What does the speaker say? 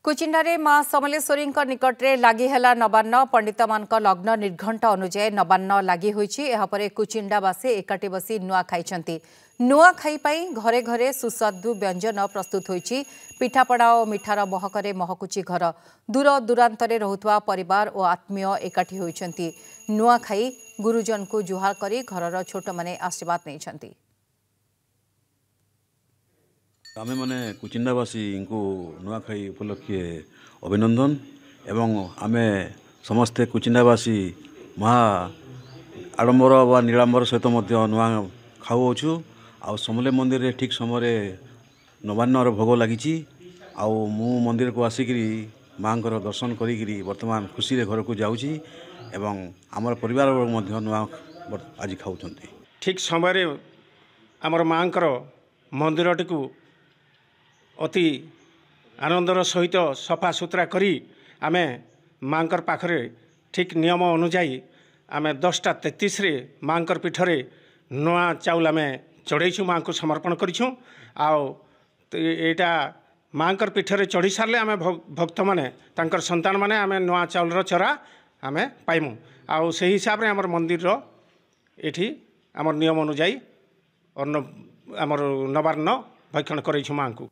कुचिंडारे माँ समलेश्वरी निकटरे लगी है नवान्न पंडित मान लग्न निर्घंट अनुजाई नवान्न लगी होपर कुचिंडावासी एकाठी बसी नुआ खाई नुआ खाई घरे घरे सुस्वादु व्यंजन प्रस्तुत होईछि पिठापड़ा और मिठार महकरे महकुची घर दूर दूरांतरे रहुतवा परिवार और आत्मीय एकाठी होईछंती नुआ खाई गुरुजन को जुहार करी घरर छोट माने आशीर्वाद नहीं आमे माने कुचिंडावासी को नुआखाई उपलक्षे अभिनंदन एवं आमे समस्ते कुचिंडावासी महा आडंबर व नीलांबर सहित नुआ खाऊछु आ समले मंदिर रे ठीक समय नवान्नर भोग लगी मु मंदिर को आसिकी माँ दर्शन करी वर्तमान खुशी रे घर को जाऊँगी एवं आमर परिवार नुआ आज खाऊ ठीक समय आमर माँ मंदिर टी अति आनंदर सहित सफा सुतरा करी आमे माँकर पाखरे ठीक नियम अनुजाई आमे 10:33 रे माँकर पीठरे नुआ चाउल आमे चढ़ेछु माँ को समर्पण करिछु आओ एटा माँकर पीठरे चढ़ी सारे आमे भक्त माने तांकर संतान माने आमे नुआ चाउलर चरा आमे पाइमु आओ से हिसाब रे हमर मंदिर रो एठी हमर नियम अनुजाई अन्न हमर नवान्न भक्षण करिछु माँ को।